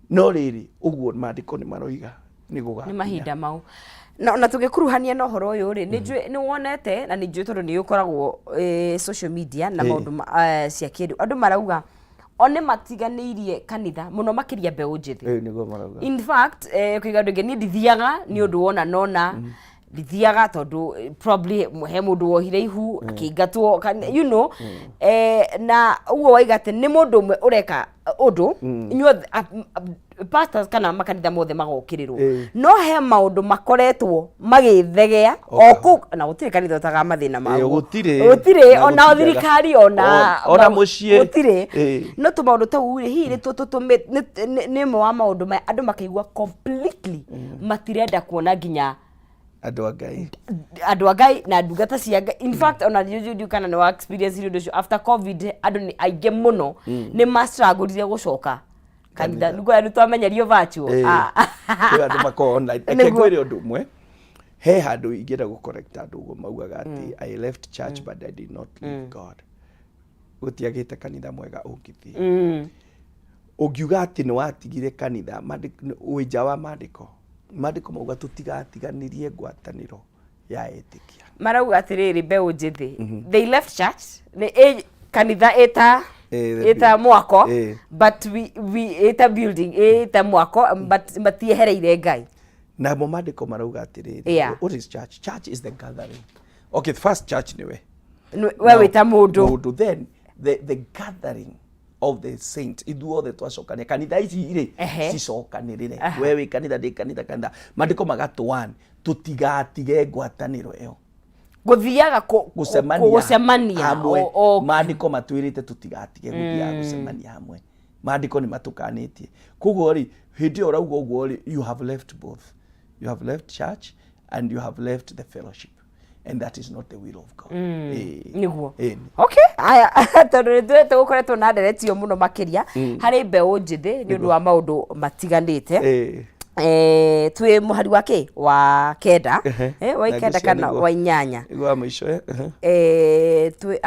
No rĩrĩ ũguo maandĩko nĩ maroiga nĩ gũgakinya. Nĩ mahinda mau. Na tũgĩkuruhania na ũhoro ũyũ rĩ, nĩ wonete na nĩ njũĩ tondũ nĩ ũkoragwo social media na maũndũ cia kĩndũ. Andũ marauga one matiganĩirie kanitha mũno makĩria mbeũ njĩthĩ. Nĩguo marauga. In fact, kũiga andũ aingĩ niĩ ndithiaga nĩ ũndũ wona nona ndithiaga tondũ probably he mũndũ wohire ihu akĩingatwo you know na ũguo waiga atĩ nĩ mũndũ ũmwe ũreka ũndũ inyuothe pastors kana makanitha mothe magokĩrĩrwo no he maũndũ makoretwo magĩthegea na gũtirĩ kanitha ũtaga mathĩna maguo gũtirĩ ona thirikari ona mũciĩ gũtirĩ no tũmaũndũ tau rĩ hihi nĩ ĩmwe wa maũndũ maya andũ makaigua completely matirenda kuona nginya andũ a Ngai na ndungata cia Ngai. In fact ona you kana no experience hiyo ndio after covid andũ ni aingĩ mũno ni mastruggle gũcoka kanitha nĩguo andũ twamenyerio virtual andũ mako online ekegwire ũndũ ũmwe he handũ ingĩenda gũcorrect andũ ũguo maugaga atĩ I left church but I did not leave God. Gũtiagĩte kanitha mwega ũngĩthiĩ ũngiuga atĩ nĩ watigire kanitha wĩnja wa maandĩko mauga tũtigatiganirie ngwatanĩro ya etĩkia. Marauga atĩrĩrĩ mbeũ njĩthĩ they left church kanitha eta mwako but we eta building eta mwako but matiehereire Ngai. Na mo maandĩko marauga atĩrĩrĩ what is church? Church is the gathering. Okay, the first church niwe wita mũndũ then the gathering of the saints ithuothe twacokania kanitha ici irĩ cicokanĩrĩre wewe kanitha ndĩ kanitha maandĩko magatũan tũtigatige ngwatanĩro ĩyo gũthiaga gũcemania hamwe maandĩko matwĩrĩte tũtigatige gũthiaga gũcemania hamwe maandĩko nĩ matũkanĩtie koguo rĩ hĩndĩ ĩyo ũrauga ũguo rĩ you have left both, you have left church and you have left the fellowship. And that is not the will of God. Niguo. Okay. Aya tondũ nĩ tũkoretwo na nderetio mũno makĩria harĩ mbeũ njĩthĩ nĩ ũndũ wa maũndũ matiganĩte. Twĩ mũhari wake wa kenda wa kenda kana wa inyanya igwa mũico twĩ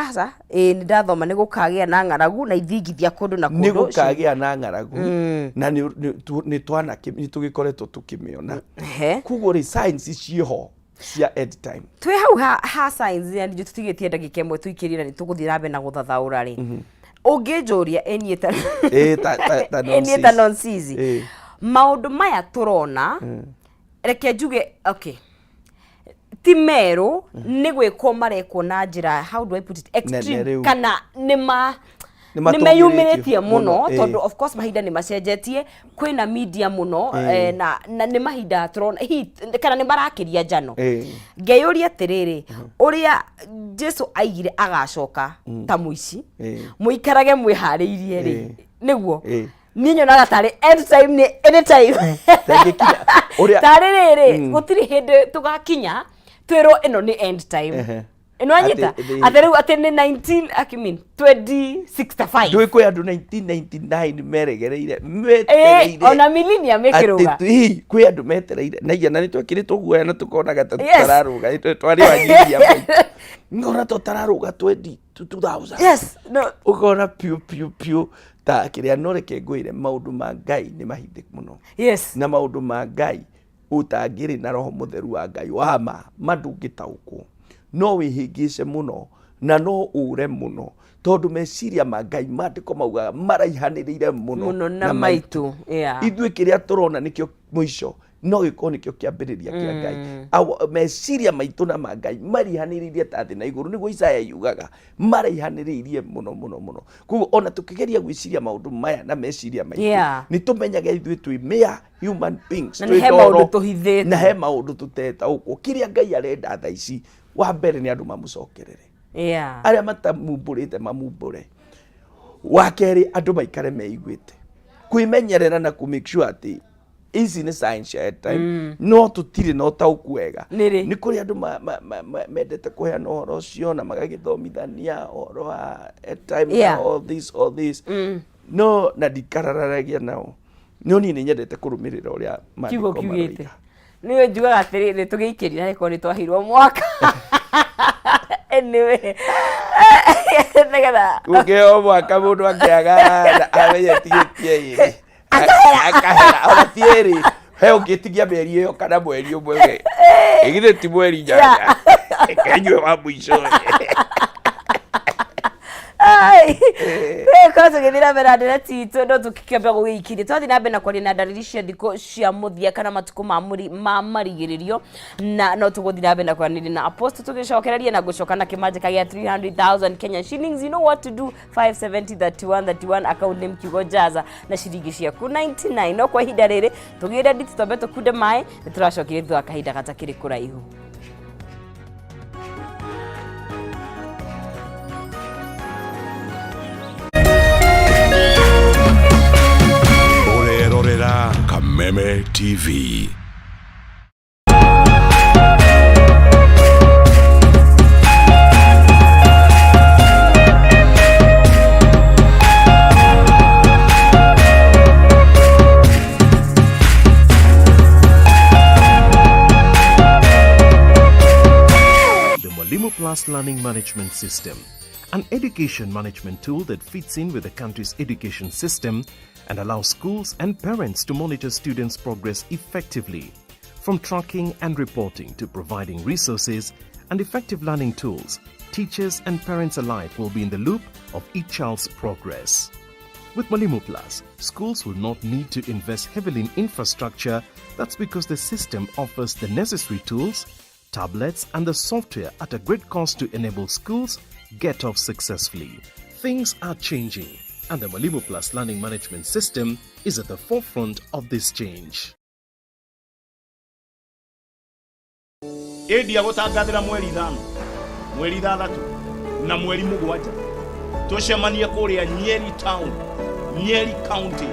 nĩ ndathoma nĩ gũkagĩa na ng'aragu na ithingithia kũndũ na kũndũ nĩ gũkagĩa na ng'aragu na nĩ tũgĩkoretwo tũkĩmĩona koguo rĩ signs ciĩho cia end time twĩ hau ha signs ya nĩ tũtigĩtie ndagĩka ĩmwe tũikĩrie na nĩ tũgũthiĩ na mbere na gũthathaũra rĩ ũngĩnjũria enieta nonsizi maũndũ maya tũrona reke njuge okay ti merũ nĩ gwĩkwo marekwo na njĩra how do I put it extreme kana nĩmeyumĩrĩtie mũno tondũ of course mahinda nĩ macenjetie kwĩna media mũno na nĩ mahinda tũrona kana nĩ marakĩria njano ngeyũria atĩrĩrĩ ũrĩa Jesu aigire agacoka ta mũici mũikarage mwĩharĩirie rĩ nĩguo niĩ nyonaga tarĩ end time nĩ anytime tarĩ rĩrĩ gũtirĩ hĩndĩ tũgakinya twĩrwo ĩno nĩ end time ĩno anyita atĩ rĩu atĩ nĩ 2065 ndũĩ kwĩ andũ 1999 meregereire metereire ona millennium ĩkĩrũga kwĩ andũ metereire na igana nĩ twakĩrĩtwo guoya na tũkonaga ta tũtararũga twarĩ wanyihia ngona tũtararũga 2000 yes no ũkona piu ta kĩrĩa no reke ngwĩre maũndũ ma Ngai nĩ mahithĩ mũno yes na maũndũ ma Ngai ũtangĩrĩ na roho mũtheru wa Ngai wama mandũngĩtaũkwo no wĩhĩngĩce mũno na no ũre mũno tondũ meciria ma Ngai maandĩko maugaga maraihanĩrĩire mũno na maitũ ithuĩ kĩrĩa tũrona nĩkĩo mũico no gĩkorwo nĩkĩo kĩambĩrĩria kĩa Ngai. Meciria maitũ na ma Ngai marihanĩrĩirie ta thĩ na igũrũ, nĩguo Isaya yugaga maraihanĩrĩirie mũno. Koguo ona tũkĩgeria gwĩciria maũndũ maya na meciria maitũ, nĩ tũmenyaga ithuĩ twĩ mere human beings, na he maũndũ tũhithĩte, na he maũndũ tũtetaũkwo. Kĩrĩa Ngai arenda thaa ici, wa mbere nĩ andũ mamũcokerere, arĩa matamumbũrĩte mamumbũre. Wa kerĩ, andũ maikare meiguĩte, kwĩmenyerera na ku make sure atĩ ici nĩ signs cia end time, no tũtirĩ na ũtaũku wega. Nĩ kũrĩ andũ mendete kũheana ũhoro ũcio na magagĩthomithania ũhoro wa end time na all this, no na ndikararanagia nao, no niĩ nĩ nyendete kũrũmĩrĩra ũrĩa maandĩko maroiga. Niĩ njugaga atĩrĩrĩ, tũgĩikĩria rĩko nĩ twahirwo mwaka. Anyway, ũkĩo mwaka mũndũ akĩaga amenye tigĩtie akahera ona tiĩrĩ he ũngĩtigia mĩeri ĩyo kana mweri ũmwe ĩgithĩ ti mweri nyanya kenyue wa mũico. Kosa githira bera ndera tito ndo tukikembe gũgĩikiria twathi na mbere na kwaria na ndariri cia thikũ cia mũthia kana matukũ ma marigĩrĩrio, na no tũgũthi na mbere na kwaria na Apostle tũgĩcokereria na gũcoka na kĩmanjĩka gĩa 300,000 Kenya shillings. You know what to do. 5703131 account name kiugo jaza na ciringi ciaku 99. No kwa ihinda rĩrĩ tũgĩre nditi twambe tũkunde maĩ, nĩ tũracokire thutha wa kahinda gatakĩrĩ kũraihu. Kameme TV. The Mwalimu Plus Learning Management System, an education management tool that fits in with the country's education system and allows schools and parents to monitor students' progress effectively. From tracking and reporting to providing resources and effective learning tools, teachers and parents alike will be in the loop of each child's progress. With Mwalimu Plus, schools will not need to invest heavily in infrastructure. That's because the system offers the necessary tools, tablets and the software at a great cost to enable schools get off successfully. Things are changing, and the Mwalimu Plus Learning Management System is at the forefront of this change. Edia gũtangathĩra mweri 5, mweri 6 na mweri 7 tũcemanie kũrĩa Nyeri Town, Nyeri County,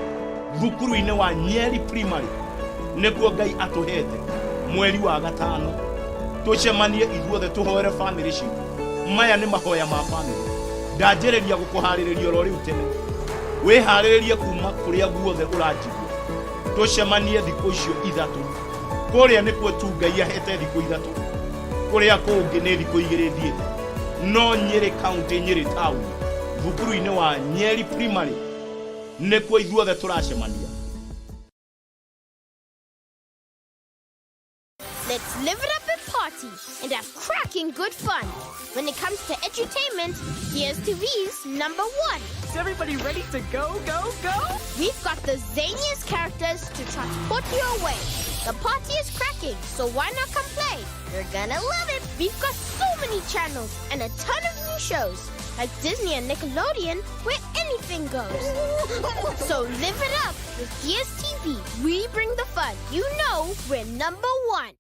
thukuru-inĩ wa Nyeri Primary, nĩguo Ngai atũhete mweri wa 5. Tũcemanie ithuothe tũhoere family citũ. Maya nĩ mahoya ma family. Ndanjĩrĩria gũkũharĩrĩria oro rĩu tene. Wĩharĩrĩrie kuma kũrĩa guothe ũranjigua. Tũcemanie thikũ icio 3. Kũrĩa nĩkuo tu Ngai ahete thikũ 3. Kũrĩa kũngĩ nĩ thikũ 2 thiĩte. No Nyeri County, Nyeri Town, thukuru-inĩ wa Nyeri Primary, nĩkuo ithuothe tũracemania. Let's live it up and party and have cracking good fun. When it comes to entertainment, here's TV's number 1. Is everybody ready to go? We've got the zaniest characters to transport you away. The party is cracking, so why not come play? You're gonna love it. We've got so many channels and a ton of new shows, like Disney and Nickelodeon, where anything goes. So live it up with DSTV. We bring the fun. You know we're number 1.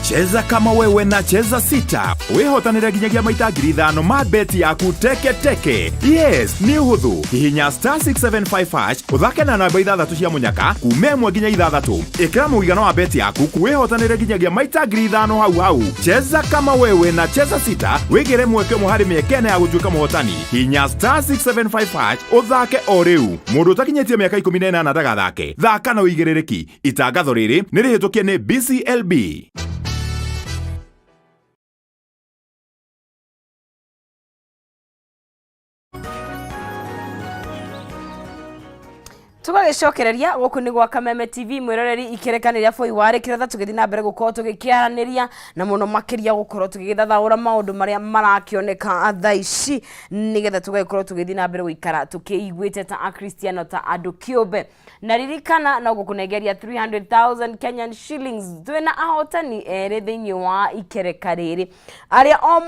Cheza kama wewe na cheza sita. Wihotanire nginyagia maita 5,000 ma beti yaku teke teke. Yes, ni huthu. Hihinya *675# uthake na namba 6 cia munyaka kume 1 nginya 6. Ikira muigana wa beti yaku kuwihotanire nginyagia maita 5,000 hau. Cheza kama wewe na cheza sita. Wigire mweke muhari miekene ya gutuika muhotani. Hihinya *675# uthake o riu. Mundu utakinyetie miaka 18 ndagathake. Thaka na uigiririki. Itangatho riri ni rihitukie ni BCLB. tugagicokereria guku ni gwa Kameme TV mwiroreri ikerekaniria foi wari kiratha tugithi na mbere gukorwo tugikiaraniria na muno makiria gukorwo tugigithathaura maundu maria marakioneka thaa ici nigetha tugagikorwo tugithi na mbere guikara tukiiguite ta akristiano ta andu kiumbe na ririkana no gukunegeria 300,000 Kenyan shillings twina ahotani eri thiini wa ikereka riri aria o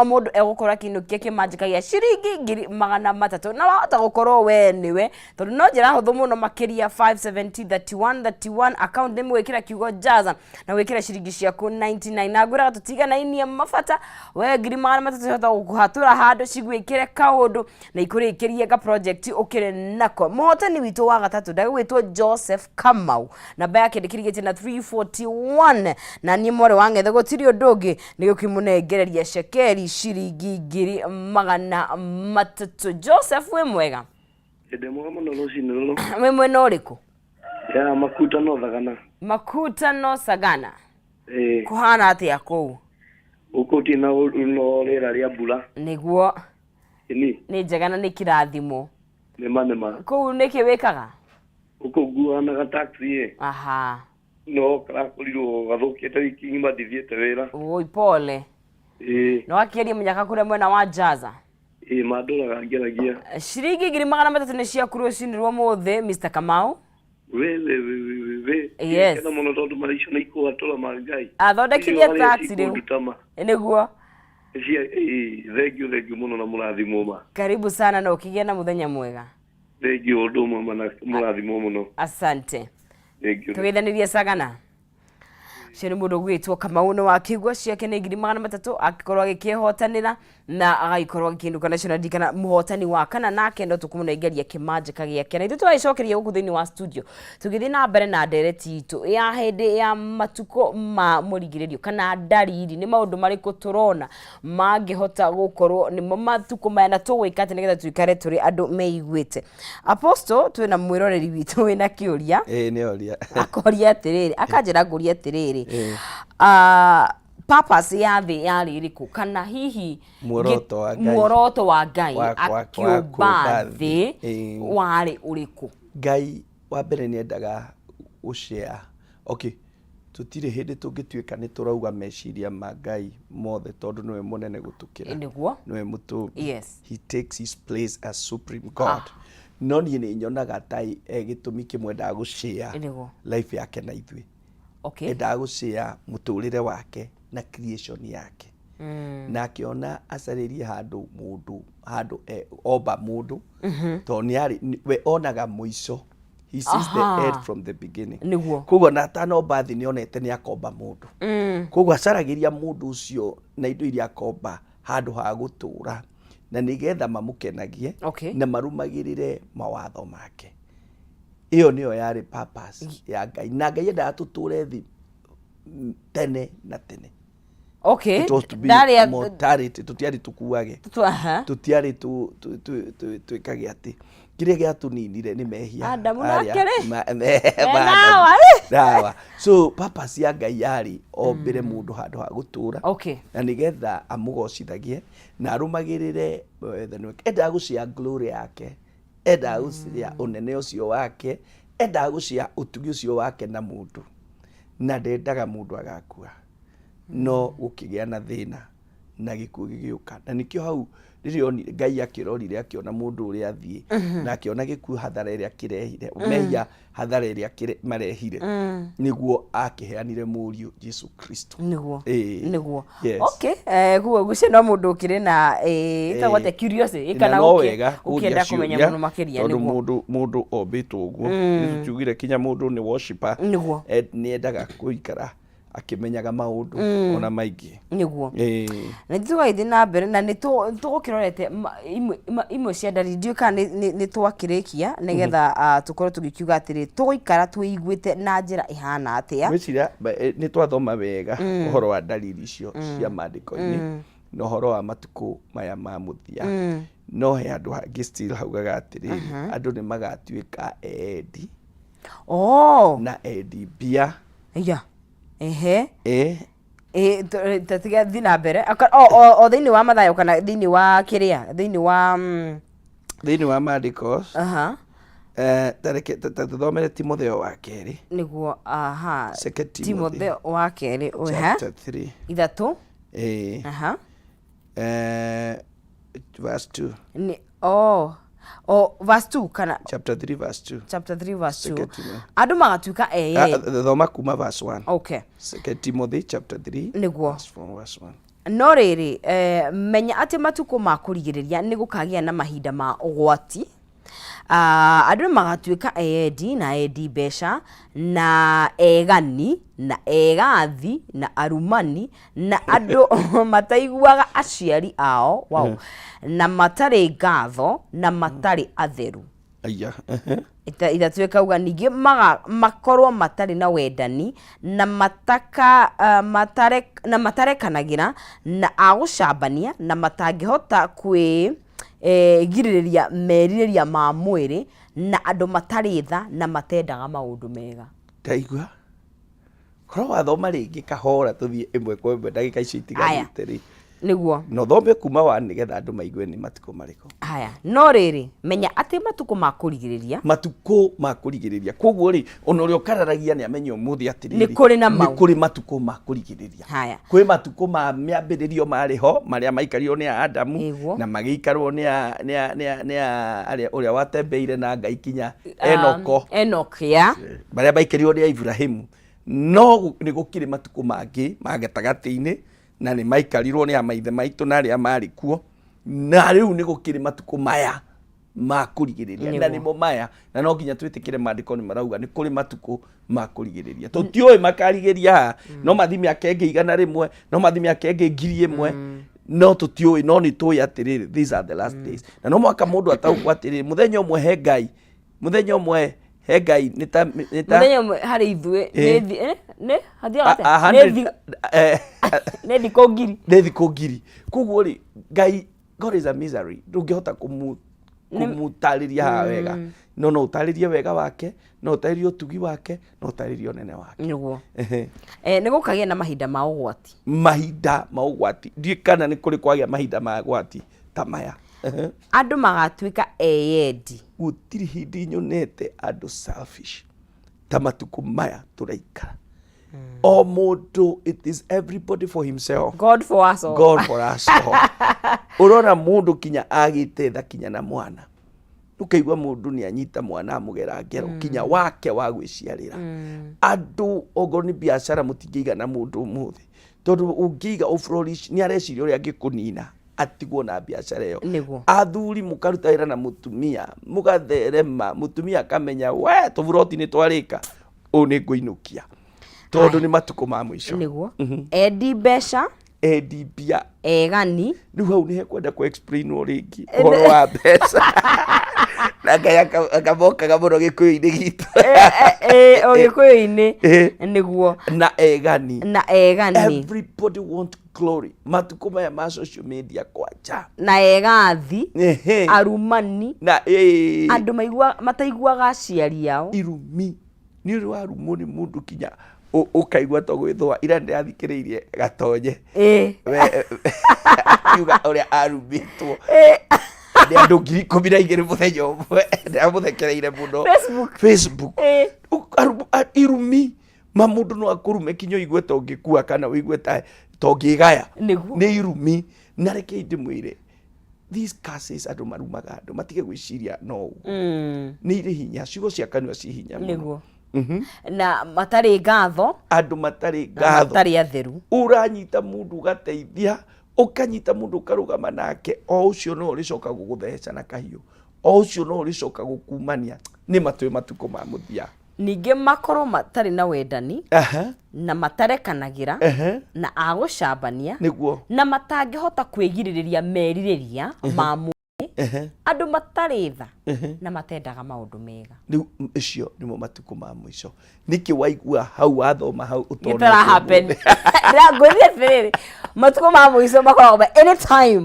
mundu egukora kinukia kimanjikagia ciringi 300 na wahota gukorwo we niwe tondu no njira huthu muno makiria 5703131 account ni mwikira kiugo jaza na wikira ciringi ciaku 99 na ngwira tutiga na inie mafata we 300 hota guhatura handu cigwikire kaundu na ikurikirie ga project ukire nako muhotani witu wa gatatu ndagwitwo Joseph Kamau na baya kindikirigite na 341 na ni more wangethe gutiri undugi ni gukimunegereria shekeri ciringi 300 Joseph we mwega Edemo mo no sinolo. We mwena uriku? Ya makuta no thagana. Makuta no sagana. Kuhana atia kou? Ukuti na no rera ria mbura. Niguo. Ni njagana ni kirathimo. Nema. Kou niki wikaga? Ukugua ga taxi Aha. No kara kuliro gathukite ikinyi matithiete wira. Oi pole. No akiria munyaka kure mwena wa Jaza. Madora ngeragia. Ciringi 300 ni cia kurucinirwo muthe Mr. Kamau. We. Yes. Kana mono tondu marisho na iko atola mangai. Athondekirie taxi riu. Niguo. Thank you muno na murathimo ma. Karibu sana na ukigia na muthenya mwega. Thank you odo mama na murathimo muno. Asante. Thank you. Tugithanirie sagana. Ciri mundu gwitwo Kamau no wakigwa ciake ni 300 akikorwo agikihotanira na agaikorwo agikinduka national dikana muhotani wa kana nake ndo tukumunegeria kimajika giake na ithu twagicokeria guku thiini wa studio tugithi na mbere na ndereti itu ya hindi ya matuko ma murigiririo kana dariri ni maundu mariku turona mangihota gukorwo ni matuko maya na tugwikate nigetha tuikare turi andu meiguite Apostle twina mwiroreri witu wina kiuria ni oria akoria atiriri akanjira nguria atiriri purpose ya thi yari iriku kana hihi muoroto wa Ngai akiumba thi wari uriku Ngai wa mbere ni endaga ushare okay tutire hindi tungituika ni turauga meciria ma Ngai mothe tondu niwe munene gutukira niwe mutumbi he takes his place as supreme God no ni nyonaga tai gitumi kimwe nda gushare life yake na ithui endaga gushare muturire wake na creation yake na akiona acaririe handu oba mundu to ni ari we onaga muico he sees the end from the beginning koguo na tano bathi ni onete ni akomba mundu koguo acaragiria mundu ucio na indo iria akomba handu ha gutura na nigetha mamukenagie na marumagirire mawatho make iyo niyo yari purpose ya Ngai na Ngai endaga tuture thi tene na tene ndari mortality tutiari tukuage tutiari tuikage ati kiria giatuninire ni mehia Adamu na kere dawa so purpose ya Ngai yari ombire mundu handu ha gutura na nigetha amugocithagie na arumagirire endaga gucia glory yake endaga gucia unene ucio wake endaga gucia utugi ucio wake na mundu na ndendaga mundu agakua no gukigia na thina na gikuo gigiuka na nikio hau ririo Ngai akirorire akiona mundu uri athie na akiona gikuo hathara iria kirehire mehia hathara iria marehire niguo akiheanire muriu Jesu Kristo niguo guo gucio no mundu ukire na itagwate curiosity ikana ukienda kumenya muno makiria niguo mundu obitwo uguo nitugire kinya mundu ni worshiper ni endaga kuikara akimenyaga maundu ona maingi niguo na tugaithie na mbere na ni tugukirorete imwe cia ndariri kana ni twakirikia nigetha tukorwo tugikiuga atiri tuguikara tuiguite na njira ihana atia wiciria ni twathoma wega uhoro wa ndariri icio cia maandiko-ini no horo wa matuko maya ma muthia no he andu hangi still haugaga atiri andu ni magatuika endi na endi bia tatiga thina mbere o thiini wa mathayo kana thiini wa kiria thiini wa maandikos tareke tuthomere Timotheo wa kerĩ niguo aha Second Timotheo wa kerĩ chapter 3 ithatu aha verse 2 ni verse 2 kana chapter 3 verse 2 chapter 3 verse 2 Second Timothy. andu magatuika thoma kuma verse 1 okay Second Timothy chapter 3 niguo verse 4 verse 1 no riri menya ati matuko ma kurigiriria ni gukagia na mahinda ma ugwati andu magatuika eedi na eedi besha na egani na egathi na arumani na andu mataiguaga aciari ao wow na matari ngatho na matari atheru aya ithatuika uga ningi makorwo matari na wendani na matarekanagira na agucambania na matangihota giririria meririria ma mwiri na andu matari tha na matendaga maundu mega ndaigua korwo wathoma ringi kahora tuthie imwe kwa imwe ndagika icio itiganite ri niguo no thombe kuma wa nigetha andu maigue ni matuko mariko haya no riri menya ati matuko ma kurigiriria koguo ri ona uri ukararagia ni amenye umuthi atiriri ni kuri na mau ni kuri matuko ma kurigiriria haya kwi matuko ma miambiririo mari ho maria maikario ni Adamu Iguo. na magiikarwo ni aria uria watembeire na Ngai kinya Enoch ya maria maikario ni Ibrahimu no ni gukiri matuko mangi magetagati-ini na ni maikarirwo ni amaithe maitu na aria mari kuo na riu ni gukiri matuko maya ma kurigiriria na nimo maya na no nginya twitikire maandiko ni marauga ni kuri matuko ma kurigiriria tutioi makarigiria no mathimi akenge igana rimwe no mathimi akenge 1,000 no tutioi no ni toi atiriri these are the last days na no mwaka mundu ataukwa atiriri muthenya umwe he Ngai muthenya umwe he Ngai nita muthenya umwe hari ithue ne hathiaga ne thiko ngiri koguo ri Ngai God is a misery ndungihota kumutariria ha wega no utaririe wega wake no utaririe utugi wake no utaririe nene wake niguo ni gukagia na mahinda ma ugwati ndikana ni kuri kwagia mahinda ma ugwati ta maya andu magatuika eyendi gutiri hindi nyonete andu selfish ta matuko maya turaikara o mundu it is everybody for himself God for us all urona mundu kinya agite kinya na mwana ukaigwa mundu ni anyita mwana amugera ngero kinya wake wa gwiciarira andu ogo ni biashara mutingiga na mundu umuthi tondu ungiga uflorish ni areciria uria angikunina atigwo na biashara iyo athuri mukaruta wira na mutumia mugatherema mutumia akamenya we tuvuroti ni twarika ni nguinukia tondu ni matuko ma mwisho niguo endi besha endi bia egani riu hau ni hekwenda ku explain ringi horo wa besha na Ngai akamokaga muno gikuyu-ini gitu o gikuyu-ini niguo na egani everybody want glory matuko maya ma social media kwanja na egathi arumani na andu mataiguaga aciari ao irumi ni uri warumo ni mundu kinya ukaigua to gwithwa ira ndathikiriirie gatonye yuga uria arumitwo ni andu 12,000 muthenya umwe ndamuthekereire muno Facebook irumi mamundu no akurume kinyo igwe to ngikua kana wigwe ta to ngigaya ni irumi na reke ndimwire these curses andu marumaga andu matige gwiciria no ni iri hinya ciugo cia kanua ci hinya muno na matari ngatho andu matari ngatho matari atheru uranyita mundu gateithia ukanyita mundu ukarugama nake o ucio no uricoka gugutheca na kahiu o ucio no uricoka gukumania ni matwe matuko ma muthia ninge makoro matari na wendani na matarekanagira na agucambania niguo na matangihota kwigiririria meririria ma andu matari tha na matendaga maundu mega riu icio nimo matuko ma mwisho niki waigua hau wathoma hau utona happen ngwithie tiriri matuko ma mwisho makoragwo anytime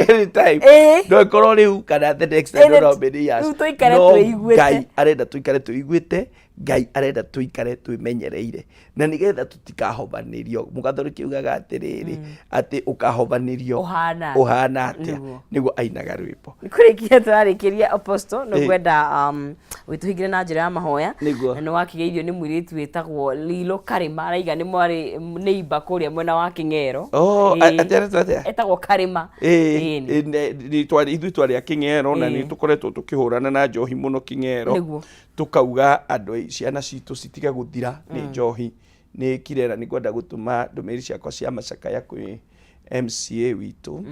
no korwo riu kana the next time no be years tuikare tuiguite Ngai arenda tuikare tuiguite Ngai arenda tuikare twimenyereire na nigetha tutikahobanĩrio. Mũgathũri kiugaga atĩrĩrĩ atĩ ũkahobanĩrio ũhana atĩa, nĩguo ainaga rwĩmbo. Nĩkũrĩkia tũrarĩkĩria Apostle nĩngwenda wĩtũhingĩre na njĩra ya mahoya, na nĩwakĩgeithio nĩ mũirĩtu wĩtagwo Lilo Karima, araiga nĩ mwarĩ neighbor kũrĩa mwena wa Kĩng'ero. Etagwo Karima. Ithuĩ twarĩ a Kĩng'ero na nĩ tũkoretwo tũkĩhũrana na njohi mũno Kĩng'ero, tũkauga andũ ciana citũ citige gũthira nĩ njohi. Nĩ kirera nĩ kwenda gũtũma ndũmĩrĩri ciakwa cia macakaya kwĩ MCA witũ,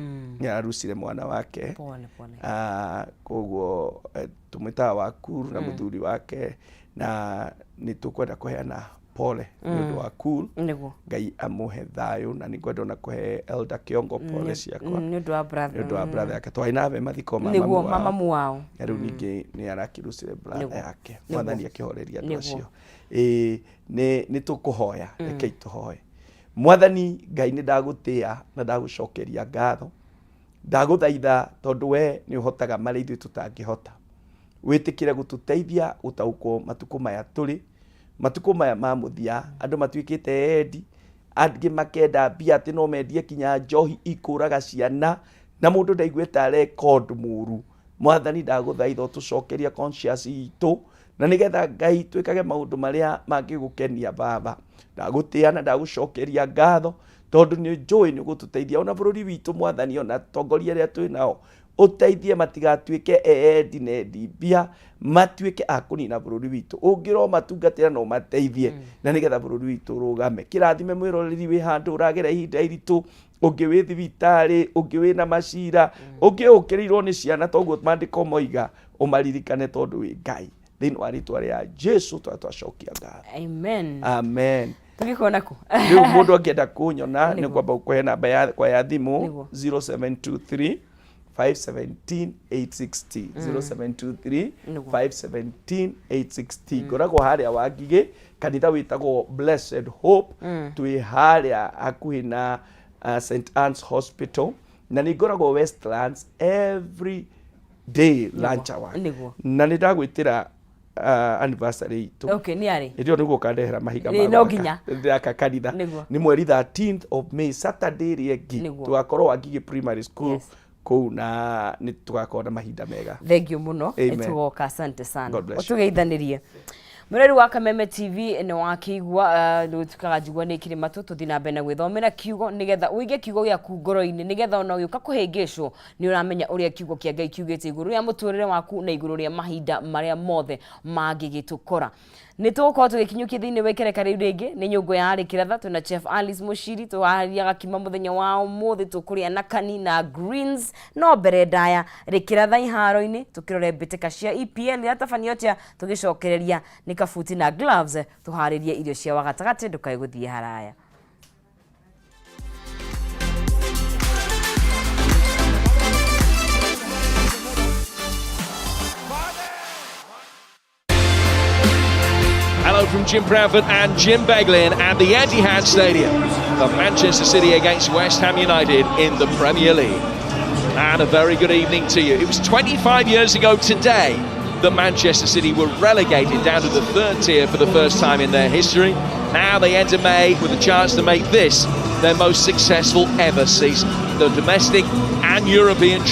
nĩ arucire mwana wake, koguo tũmwĩtaga Wakuru na mũthuri wake, na nĩ tũkwenda kũheana pole nĩ ũndũ wa Cool. Ngai amũhe thayũ, na nĩ kwenda ona kũhe Elder Kiongo pole ciakwa nĩ ũndũ wa brother yake. Twarĩ nawe mathiko ma mamu wao, na rĩu ningĩ nĩ arakĩrucire brother yake. Mwathani akĩhoreria andũ acio. Nĩ tũkũhoya, rekei tũhoye. Mwathani Ngai nĩ ndagũtĩĩa na ndagũcokeria ngatho, ndagũthaitha tondũ we nĩ ũhotaga marĩa ithuĩ tũtangĩhota. Wĩtĩkĩre gũtũteithia gũtaũkwo matukũ maya tũrĩ, matukũ maya ma mũthia. Andũ matuĩkĩte endi, angĩ makenda mbia atĩ no mendie kinya njohi ikũraga ciana, na mũndũ ndaiguĩte areka ũndũ mũũru. Mwathani ndagũthaitha ũtũcokeria conscience itũ, na nigetha Ngai twĩkage maũndũ marĩa mangĩgũkenia Baba. Ndagũtĩĩa na ndagũcokeria ngatho tondũ nĩ njũĩ nĩ ũgũtũteithia ona bũrũri witũ Mwathani, ona tongoria arĩa twĩ nao ũteithie matigatuĩke endi na endi mbia, matuĩke a kũnina bũrũri witũ. Ũngĩro matungatĩra no mateithie, na nigetha bũrũri witũ ũrũgame. Kĩrathime mwĩroreri wĩ handũ ũragera ihinda iritũ, ũngĩ wĩ thibitarĩ, ũngĩ wĩ na macira, ũngĩ ũkĩrĩirwo nĩ ciana, toguo maandĩko moiga ũmaririkane tondũ wĩ Ngai. Thĩinĩ wa rĩĩtwa rĩa Jesu twacokia ngatho. Amen. Tũgĩkona kũ? Rĩu mũndũ angĩenda kũnyona nĩ kwamba gũkũhe namba yakwa ya thimũ 0723 517 860 0723 517 860. Ngoragwo harĩa Wangigĩ, kanitha wĩtagwo Blessed Hope, twĩ harĩa hakuhĩ na St Anne's Hospital, na nĩ ngoragwo Westlands every day lunch hour, na nĩ ndagwĩtĩra anniversary itu. Okay, ni ari. Ndio niguo kandehera mahiga ma. No nginya. Ndaka kanitha. Ni mweri 13th of May, Saturday rĩngĩ. Tugakorwo Wangigĩ Primary School. Kũu na nĩ tugakorwo na mahinda mega. Thank you muno. Etugoka, asante sana. Ũtugeithanĩrie. Mũreri wa Kameme TV nĩ wakĩigua tukaga njigua nĩ kĩrĩma tũthiĩ na mbere na gwĩthomera kiugo nĩgetha ũige kiugo gĩaku ngoro-inĩ, nĩgetha ona ũgĩũka kũhĩngĩcwo nĩ ũramenya ũrĩa kiugo kĩa Ngai kiugĩte igũrũ rĩa mũtũrĩre waku na igũrũ rĩa mahinda marĩa mothe mangĩgĩtũkora. Nĩ tũgũkorwo tũgĩkinyũkia thĩinĩ wa ikereka rĩu rĩngĩ nĩ nyũngũ ya Arĩ Kĩratha, twĩna Chef Alice Mũciri, tũharĩria gakima mũthenya wa ũmũthĩ, tũkũrĩa na kani na greens, no mbere ndaya Arĩ Kĩratha iharo-inĩ tũkĩrore mbĩtĩka cia EPL iria tabanio tia tũgĩcokereria nĩ kabuti na gloves tũharĩrie irio cia wagatagatĩ, ndũkae gũthiĩ haraya. Hello from Jim Bradford and Jim Beglin at the Etihad Stadium for Manchester City against West Ham United in the Premier League. And a very good evening to you. It was 25 years ago today that Manchester City were relegated down to the third tier for the first time in their history. Now they enter May with a chance to make this their most successful ever season. The domestic and European